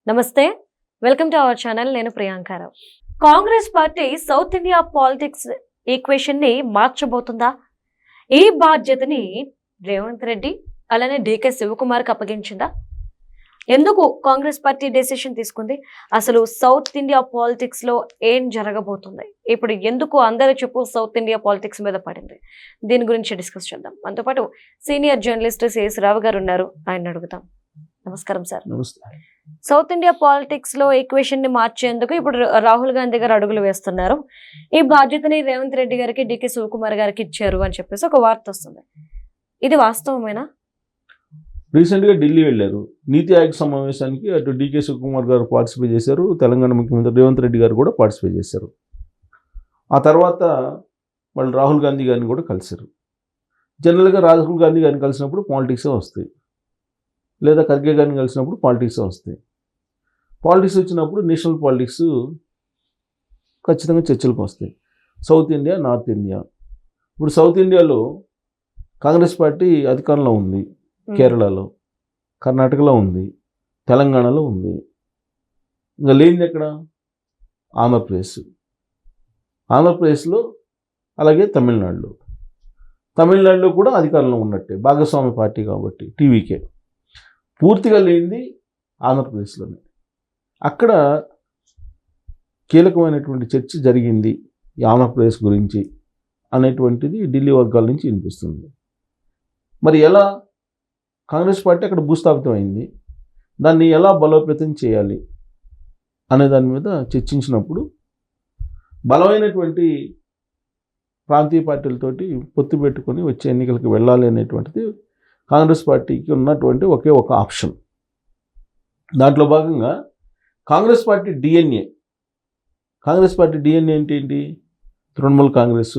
నమస్తే, welcome to our channel. నేను Priyanka Rao. Congress party south India politics equation ని మార్చబోతుందా? ఈ బాధ్యతని రేవంత్ రెడ్డి అలానే డికే శివకుమార్ కి అప్పగించిందా? ఎందుకు కాంగ్రెస్ పార్టీ డెసిషన్ తీసుకుంది? అసలు సౌత్ ఇండియా పాలిటిక్స్ లో ఏం జరగబోతుంది? ఇప్పుడు ఎందుకు అందరి చెప్పు సౌత్ ఇండియా పాలిటిక్స్ మీద పడింది? దీని గురించి డిస్కస్ చేద్దాం. మనతో పాటు సీనియర్ జర్నలిస్ట్ సిఎస్ రావు గారు ఉన్నారు, ఆయన అడుగుతాం. నమస్కారం సార్. సౌత్ ఇండియా పాలిటిక్స్ లో ఈక్వేషన్ ని మార్చేందుకు ఇప్పుడు రాహుల్ గాంధీ గారు అడుగులు వేస్తున్నారు. ఈ బాధ్యతని రేవంత్ రెడ్డి గారికి డికే శివకుమార్ గారికి ఇచ్చారు అని చెప్పేసి ఒక వార్త వస్తుంది. ఇది వాస్తవమేనా? రీసెంట్ గా ఢిల్లీ వెళ్ళారు. నీతి ఆయోగ్ సమావేశానికి అటు డికే శివకుమార్ గారు పార్టిసిపేట్ చేశారు, తెలంగాణ ముఖ్యమంత్రి రేవంత్ రెడ్డి గారు కూడా పార్టిసిపేట్ చేశారు. ఆ తర్వాత వాళ్ళు రాహుల్ గాంధీ గారిని కూడా కలిశారు. జనరల్గా రాహుల్ గాంధీ గారిని కలిసినప్పుడు పాలిటిక్సే వస్తాయి, లేదా ఖర్గే గారిని కలిసినప్పుడు పాలిటిక్సే వస్తాయి. పాలిటిక్స్ వచ్చినప్పుడు నేషనల్ పాలిటిక్స్ ఖచ్చితంగా చర్చలకు వస్తాయి. South India, north India. ఇప్పుడు సౌత్ ఇండియాలో కాంగ్రెస్ పార్టీ అధికారంలో ఉంది, కేరళలో, కర్ణాటకలో ఉంది, తెలంగాణలో ఉంది. ఇంకా లేనిది ఎక్కడ? ఆంధ్రప్రదేశ్లో, అలాగే తమిళనాడులో కూడా అధికారంలో ఉన్నట్టే, భాగస్వామి పార్టీ కాబట్టి టీవీకే. పూర్తిగా లేనిది ఆంధ్రప్రదేశ్లోనే. అక్కడ కీలకమైనటువంటి చర్చ జరిగింది ఈ ఆంధ్రప్రదేశ్ గురించి అనేటువంటిది ఢిల్లీ వర్గాల నుంచి వినిపిస్తుంది. మరి ఎలా కాంగ్రెస్ పార్టీ అక్కడ భూస్థాపితం అయింది, దాన్ని ఎలా బలోపేతం చేయాలి అనే దాని మీద చర్చించినప్పుడు బలమైనటువంటి ప్రాంతీయ పార్టీలతోటి పొత్తు పెట్టుకొని వచ్చే ఎన్నికలకు వెళ్ళాలి అనేటువంటిది కాంగ్రెస్ పార్టీకి ఉన్నటువంటి ఒకే ఒక ఆప్షన్. దాంట్లో భాగంగా కాంగ్రెస్ పార్టీ డిఎన్ఏ అంటే ఏంటి? తృణమూల్ కాంగ్రెస్,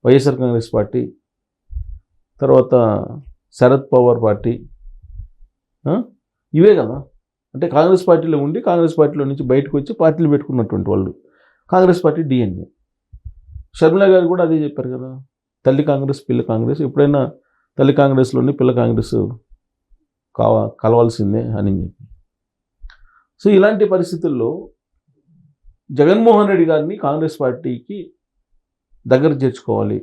వైఎస్ఆర్ కాంగ్రెస్ పార్టీ, తర్వాత శరద్ పవార్ పార్టీ, ఇవే కదా. అంటే కాంగ్రెస్ పార్టీలో ఉండి కాంగ్రెస్ పార్టీలో నుంచి బయటకు వచ్చి పార్టీలు పెట్టుకున్నటువంటి వాళ్ళు కాంగ్రెస్ పార్టీ డిఎన్ఏ. షర్మిల గారు కూడా అదే చెప్పారు కదా, తల్లి కాంగ్రెస్ పిల్ల కాంగ్రెస్. ఎప్పుడైనా తల్లి కాంగ్రెస్లోని పిల్ల కాంగ్రెస్ కలవాల్సిందే అని చెప్పి. సో ఇలాంటి పరిస్థితుల్లో జగన్మోహన్ రెడ్డి గారిని కాంగ్రెస్ పార్టీకి దగ్గర చేర్చుకోవాలి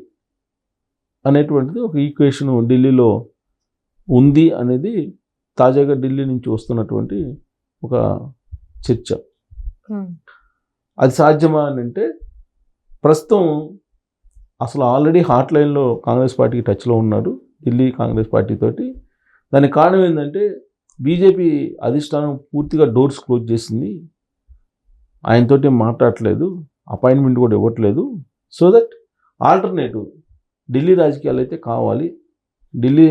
అనేటువంటిది ఒక ఈక్వేషన్ ఢిల్లీలో ఉంది అనేది తాజాగా ఢిల్లీ నుంచి వస్తున్నటువంటి ఒక చర్చ. అది సాధ్యమా అని అంటే, ప్రస్తుతం అసలు ఆల్రెడీ హాట్ లైన్లో కాంగ్రెస్ పార్టీకి టచ్లో ఉన్నారు ఢిల్లీ కాంగ్రెస్ పార్టీ తోటి. దానికి కారణం ఏంటంటే, బీజేపీ అధిష్టానం పూర్తిగా డోర్స్ క్లోజ్ చేసింది, ఆయనతోటి మాట్లాడట్లేదు, అపాయింట్మెంట్ కూడా ఇవ్వట్లేదు. సో దట్ ఆల్టర్నేటివ్ ఢిల్లీ రాజకీయాలు అయితే కావాలి, ఢిల్లీ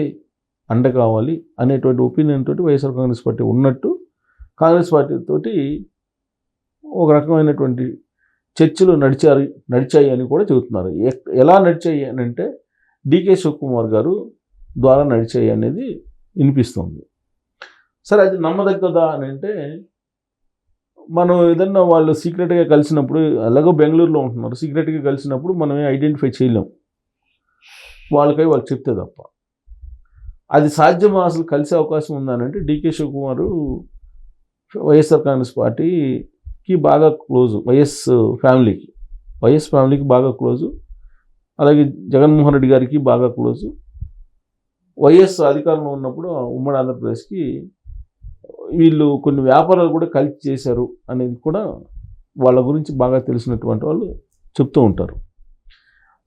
అండ కావాలి అనేటువంటి ఒపీనియన్ తోటి వైఎస్ఆర్ కాంగ్రెస్ పార్టీ ఉన్నట్టు కాంగ్రెస్ పార్టీ తోటి ఒక రకమైనటువంటి చర్చలు నడిచాయి అని కూడా చెబుతున్నారు. ఎలా నడిచాయి అని అంటే, డికే శివకుమార్ గారు ద్వారా నడిచాయి అనేది వినిపిస్తుంది. సరే, అది నమ్మదగ్గదా అని అంటే, మనం ఏదన్నా వాళ్ళు సీక్రెట్గా కలిసినప్పుడు, అలాగో బెంగళూరులో ఉంటున్నారు, సీక్రెట్గా కలిసినప్పుడు మనమే ఐడెంటిఫై చేయలేం వాళ్ళకై వాళ్ళు చెప్తే తప్ప. అది సాధ్యమా? అసలు కలిసే అవకాశం ఉందనంటే, డికే శివకుమారు వైఎస్ఆర్ కాంగ్రెస్ పార్టీకి బాగా క్లోజు, వైఎస్ ఫ్యామిలీకి బాగా క్లోజు, అలాగే జగన్మోహన్ రెడ్డి గారికి బాగా క్లోజు. వైఎస్ అధికారంలో ఉన్నప్పుడు ఉమ్మడి ఆంధ్రప్రదేశ్కి వీళ్ళు కొన్ని వ్యాపారాలు కూడా కలిసి చేశారు అనేది కూడా వాళ్ళ గురించి బాగా తెలిసినటువంటి వాళ్ళు చెప్తూ ఉంటారు.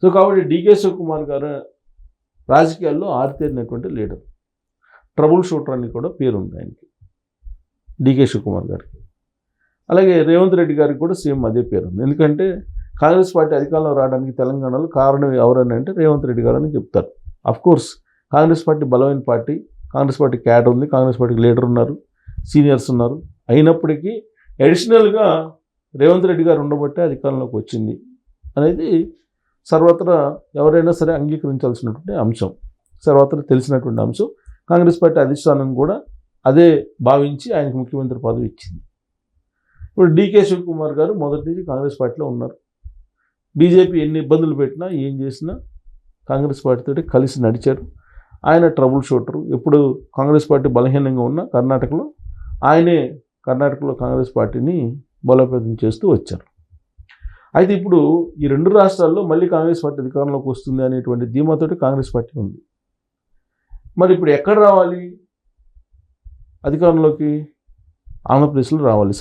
సో కాబట్టి డికే శివకుమార్ గారు రాజకీయాల్లో ఆరితేరినటువంటి లీడర్, ట్రబుల్ షూటర్ అని కూడా పేరుంది ఆయనకి, డికే శివకుమార్ గారికి. అలాగే రేవంత్ రెడ్డి గారికి కూడా సేమ్ అదే పేరు ఉంది. ఎందుకంటే కాంగ్రెస్ పార్టీ అధికారంలో రావడానికి తెలంగాణలో కారణం ఎవరని అంటే రేవంత్ రెడ్డి గారు అని చెప్తారు. అఫ్కోర్స్ కాంగ్రెస్ పార్టీ బలమైన పార్టీ, కాంగ్రెస్ పార్టీ క్యాడర్ ఉంది, కాంగ్రెస్ పార్టీకి లీడర్ ఉన్నారు, సీనియర్స్ ఉన్నారు. అయినప్పటికీ అడిషనల్గా రేవంత్ రెడ్డి గారు ఉండబట్టే అధికారంలోకి వచ్చింది అనేది సర్వత్రా ఎవరైనా సరే అంగీకరించాల్సినటువంటి అంశం, సర్వత్రా తెలిసినటువంటి అంశం. కాంగ్రెస్ పార్టీ అధిష్టానం కూడా అదే భావించి ఆయనకు ముఖ్యమంత్రి పదవి ఇచ్చింది. ఇప్పుడు డికే శివకుమార్ గారు మొదటి నుంచి కాంగ్రెస్ పార్టీలో ఉన్నారు. బీజేపీ ఎన్ని ఇబ్బందులు పెట్టినా ఏం చేసినా కాంగ్రెస్ పార్టీతో కలిసి నడిచారు. ఆయన ట్రబుల్ షూటరు. ఎప్పుడు కాంగ్రెస్ పార్టీ బలహీనంగా ఉన్న కర్ణాటకలో ఆయనే కర్ణాటకలో కాంగ్రెస్ పార్టీని బలోపేతం చేస్తూ వచ్చారు. అయితే ఇప్పుడు ఈ 2 రాష్ట్రాల్లో మళ్ళీ కాంగ్రెస్ పార్టీ అధికారంలోకి వస్తుంది అనేటువంటి ధీమాతోటి కాంగ్రెస్ పార్టీ ఉంది. మరి ఇప్పుడు ఎక్కడ రావాలి అధికారంలోకి? ఆంధ్రప్రదేశ్లో రావాలి.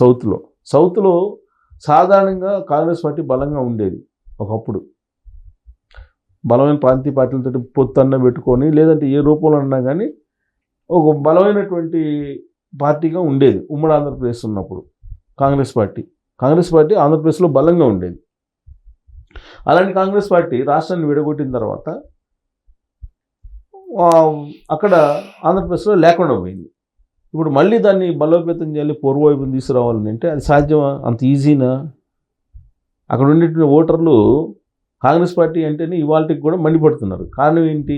సౌత్లో సాధారణంగా కాంగ్రెస్ పార్టీ బలంగా ఉండేది. ఒకప్పుడు బలమైన ప్రాంతీయ పార్టీలతో పొత్తన్న పెట్టుకొని లేదంటే ఏ రూపంలో ఉన్నా కానీ ఒక బలమైనటువంటి పార్టీగా ఉండేది ఉమ్మడి ఆంధ్రప్రదేశ్ ఉన్నప్పుడు. కాంగ్రెస్ పార్టీ ఆంధ్రప్రదేశ్లో బలంగా ఉండేది. అలాంటి కాంగ్రెస్ పార్టీ రాష్ట్రాన్ని విడగొట్టిన తర్వాత అక్కడ ఆంధ్రప్రదేశ్లో లేకుండా పోయింది. ఇప్పుడు మళ్ళీ దాన్ని బలోపేతం చేయాలి, పూర్వవైపుని తీసుకురావాలని అంటే అది సాధ్యమా? అంత ఈజీనా? అక్కడ ఉండేటువంటి ఓటర్లు కాంగ్రెస్ పార్టీ అంటేనే ఇవాళకి కూడా మండిపడుతున్నారు. కారణం ఏంటి?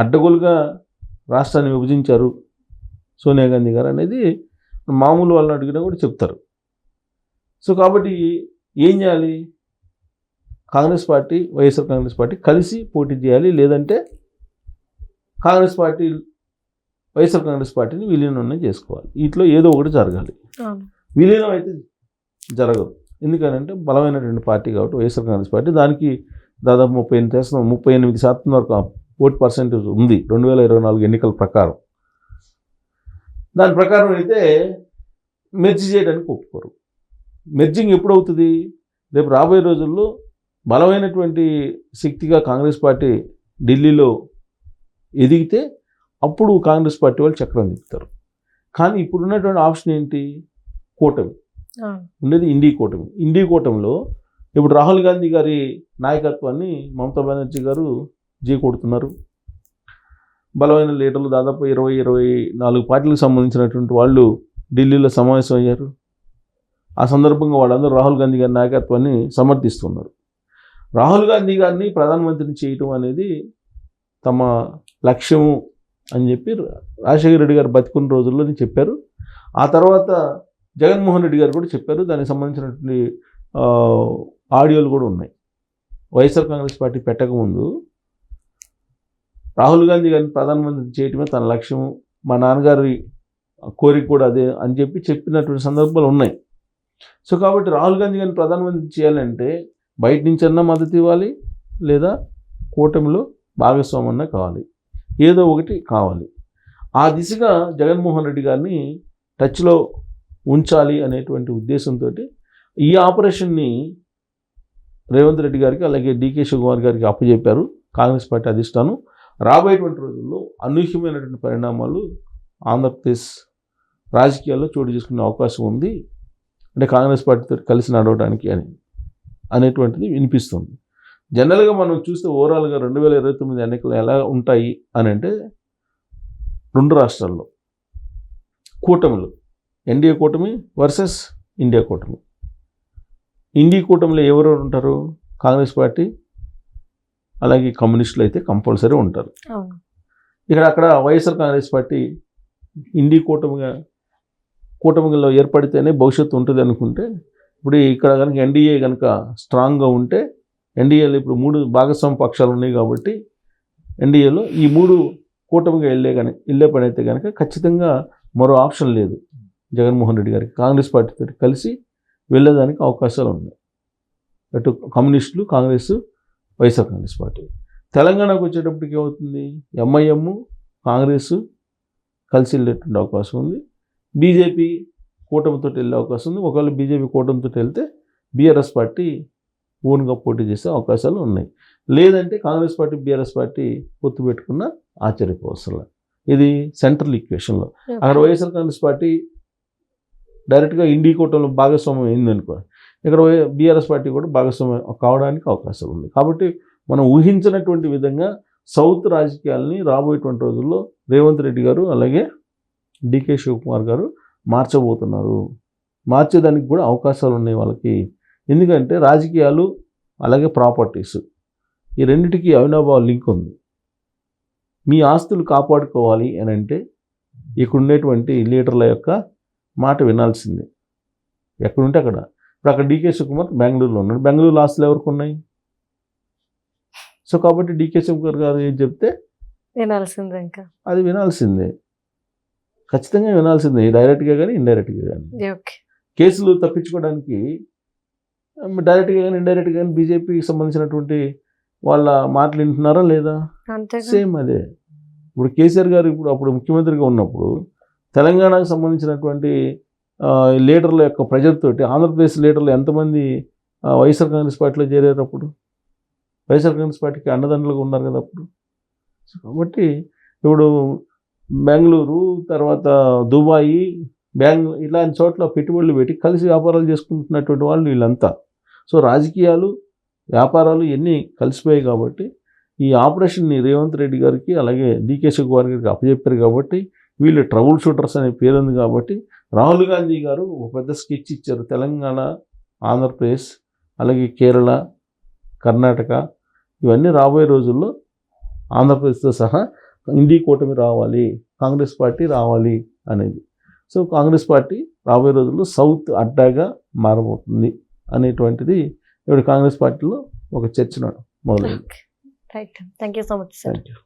అడ్డగోలుగా రాష్ట్రాన్ని విభజించారు సోనియా గాంధీ గారు అనేది మామూలు వాళ్ళని అడిగినా కూడా చెప్తారు. సో కాబట్టి ఏం చేయాలి? కాంగ్రెస్ పార్టీ, వైఎస్ఆర్ కాంగ్రెస్ పార్టీ కలిసి పోటీ చేయాలి. లేదంటే వైఎస్ఆర్ కాంగ్రెస్ పార్టీని విలీనం చేసుకోవాలి. వీటిలో ఏదో ఒకటి జరగాలి. విలీనం అయితే జరగదు. ఎందుకనంటే బలమైనటువంటి పార్టీ కాబట్టి వైఎస్ఆర్ కాంగ్రెస్ పార్టీ దానికి దాదాపు 38% వరకు ఓట్ పర్సెంటేజ్ ఉంది 2024 ఎన్నికల ప్రకారం. దాని ప్రకారం అయితే మెర్జ్ చేయడానికి ఒప్పుకోరు. మెర్జింగ్ ఎప్పుడు అవుతుంది? రేపు రాబోయే రోజుల్లో బలమైనటువంటి శక్తిగా కాంగ్రెస్ పార్టీ ఢిల్లీలో ఎదిగితే అప్పుడు కాంగ్రెస్ పార్టీ వాళ్ళు చక్రం తిప్పుతారు. కానీ ఇప్పుడు ఉన్నటువంటి ఆప్షన్ ఏంటి? కూటమి ఉండేది. ఇండీ కూటమిలో ఇప్పుడు రాహుల్ గాంధీ గారి నాయకత్వాన్ని మమతా బెనర్జీ గారు కొడుతున్నారు. బలమైన లీడర్లు దాదాపు 24 పార్టీలకు సంబంధించినటువంటి వాళ్ళు ఢిల్లీలో సమావేశం అయ్యారు. ఆ సందర్భంగా వాళ్ళందరూ రాహుల్ గాంధీ గారి నాయకత్వాన్ని సమర్థిస్తున్నారు. రాహుల్ గాంధీ గారిని ప్రధానమంత్రిని చేయటం అనేది తమ లక్ష్యము అని చెప్పి రాజశేఖర రెడ్డి గారు బతికున్న రోజుల్లోనే చెప్పారు. ఆ తర్వాత జగన్మోహన్ రెడ్డి గారు కూడా చెప్పారు. దానికి సంబంధించినటువంటి ఆడియోలు కూడా ఉన్నాయి. వైఎస్ఆర్ కాంగ్రెస్ పార్టీ పెట్టకముందు రాహుల్ గాంధీ గారిని ప్రధానమంత్రి చేయటమే తన లక్ష్యము, మా నాన్నగారి కోరిక కూడా అదే అని చెప్పినటువంటి సందర్భాలు ఉన్నాయి. సో కాబట్టి రాహుల్ గాంధీ గారిని ప్రధానమంత్రి చేయాలంటే బయట నుంచన్నా మద్దతు ఇవ్వాలి, లేదా కూటమిలో భాగస్వామన్నా కావాలి, ఏదో ఒకటి కావాలి. ఆ దిశగా జగన్మోహన్ రెడ్డి గారిని టచ్లో ఉంచాలి అనేటువంటి ఉద్దేశంతో ఈ ఆపరేషన్ని రేవంత్ రెడ్డి గారికి అలాగే డీకే శివకుమార్ గారికి అప్పచెప్పారు కాంగ్రెస్ పార్టీ అధిష్టానం. రాబోయేటువంటి రోజుల్లో అనూహ్యమైనటువంటి పరిణామాలు ఆంధ్రప్రదేశ్ రాజకీయాల్లో చోటు చేసుకునే అవకాశం ఉంది. అంటే కాంగ్రెస్ పార్టీతో కలిసి నడవడానికి అనేటువంటిది వినిపిస్తుంది. జనరల్గా మనం చూస్తే ఓవరాల్గా 2029 ఎన్నికలు ఎలా ఉంటాయి అని అంటే 2 రాష్ట్రాల్లో కూటమిలు, ఎన్డీఏ కూటమి వర్సెస్ ఇండియా కూటమి. ఇండియా కూటమిలో ఎవరెవరు ఉంటారు? కాంగ్రెస్ పార్టీ అలాగే కమ్యూనిస్టులు అయితే కంపల్సరీ ఉంటారు. అక్కడ వైఎస్ఆర్ కాంగ్రెస్ పార్టీ ఇండియా కూటమిలో ఏర్పడితేనే భవిష్యత్తు ఉంటుంది అనుకుంటే, ఇప్పుడు ఇక్కడ కనుక ఎన్డీఏ కనుక స్ట్రాంగ్గా ఉంటే, ఎన్డీఏలో ఇప్పుడు 3 భాగస్వామ్య పక్షాలు ఉన్నాయి కాబట్టి ఎన్డీఏలో ఈ 3 కూటమిగా వెళ్ళే పని అయితే కనుక ఖచ్చితంగా మరో ఆప్షన్ లేదు జగన్మోహన్ రెడ్డి గారికి. కాంగ్రెస్ పార్టీతో కలిసి వెళ్ళేదానికి అవకాశాలు ఉన్నాయి. అటు కమ్యూనిస్టులు, కాంగ్రెస్, వైఎస్ఆర్ కాంగ్రెస్ పార్టీ. తెలంగాణకు వచ్చేటప్పటికి ఏమవుతుంది? ఎంఐఎం, కాంగ్రెస్ కలిసి వెళ్ళేటువంటి అవకాశం ఉంది. బీజేపీ కూటమితో వెళ్ళే అవకాశం ఉంది. ఒకవేళ బీజేపీ కూటమితో వెళ్తే బీఆర్ఎస్ పార్టీ ఓన్గా పోటీ చేసే అవకాశాలు ఉన్నాయి. లేదంటే కాంగ్రెస్ పార్టీ, బీఆర్ఎస్ పార్టీ పొత్తు పెట్టుకున్న ఆశ్చర్యపోవసరం. ఇది సెంట్రల్ ఈక్వేషన్లో. అక్కడ వైఎస్ఆర్ కాంగ్రెస్ పార్టీ డైరెక్ట్గా ఇండియా కూటమిలో భాగస్వామ్యం అయిందనుకో, ఇక్కడ బీఆర్ఎస్ పార్టీ కూడా భాగస్వామ్యం కావడానికి అవకాశాలు ఉంది. కాబట్టి మనం ఊహించినటువంటి విధంగా సౌత్ రాజకీయాలని రాబోయేటువంటి రోజుల్లో రేవంత్ రెడ్డి గారు అలాగే డీకే శివకుమార్ గారు మార్చబోతున్నారు. మార్చేదానికి కూడా అవకాశాలు ఉన్నాయి వాళ్ళకి. ఎందుకంటే రాజకీయాలు అలాగే ప్రాపర్టీస్ ఈ రెండింటికి అవినాభావ లింక్ ఉంది. మీ ఆస్తులు కాపాడుకోవాలి అని అంటే ఇక్కడ ఉండేటువంటి లీడర్ల యొక్క మాట వినాల్సిందే. ఎక్కడుంటే అక్కడ. ఇప్పుడు అక్కడ డీకే శివకుమార్ బెంగళూరులో ఉన్నాడు. బెంగళూరులో ఆస్తులు ఎవరికి ఉన్నాయి? సో కాబట్టి డీకే శివకుమార్ గారు ఏం చెప్తే వినాల్సిందే, ఇంకా అది వినాల్సిందే. ఖచ్చితంగా వినాల్సిందే, డైరెక్ట్గా కానీ ఇండైరెక్ట్గా కానీ. ఓకే. కేసులు తప్పించుకోవడానికి డైరెక్ట్గా కానీ ఇండైరెక్ట్గా కానీ బీజేపీకి సంబంధించినటువంటి వాళ్ళ మాటలు వింటున్నారా లేదా? అంతేగా. సేమ్ అదే. ఇప్పుడు కేసీఆర్ గారు అప్పుడు ముఖ్యమంత్రిగా ఉన్నప్పుడు తెలంగాణకు సంబంధించినటువంటి లీడర్ల యొక్క ప్రజలతోటి ఆంధ్రప్రదేశ్ లీడర్లు ఎంతమంది వైఎస్ఆర్ కాంగ్రెస్ పార్టీలో చేరారు? అప్పుడు వైఎస్ఆర్ కాంగ్రెస్ పార్టీకి అండదండలుగా ఉన్నారు కదా అప్పుడు. కాబట్టి ఇప్పుడు బెంగళూరు, తర్వాత దుబాయి, ఇలాంటి చోట్ల పెట్టుబడులు పెట్టి కలిసి వ్యాపారాలు చేసుకుంటున్నటువంటి వాళ్ళు వీళ్ళంతా. సో రాజకీయాలు, వ్యాపారాలు ఇవన్నీ కలిసిపోయాయి కాబట్టి ఈ ఆపరేషన్ని రేవంత్ రెడ్డి గారికి అలాగే డీకే శివకుమార్ గారికి అప్పచెప్పారు కాబట్టి వీళ్ళు ట్రబుల్ షూటర్స్ అనే పేరు ఉంది కాబట్టి రాహుల్ గాంధీ గారు ఒక పెద్ద స్కెచ్ ఇచ్చారు. తెలంగాణ, ఆంధ్రప్రదేశ్, అలాగే కేరళ, కర్ణాటక ఇవన్నీ రాబోయే రోజుల్లో ఆంధ్రప్రదేశ్తో సహా ఇండి కూటమి రావాలి, కాంగ్రెస్ పార్టీ రావాలి అనేది. సో కాంగ్రెస్ పార్టీ రాబోయే రోజుల్లో సౌత్ అడ్డాగా మారబోతుంది అనేటువంటిది ఇప్పుడు కాంగ్రెస్ పార్టీలో ఒక చర్చ మొదలైంది. Right. Thank you so much sir. Thank you.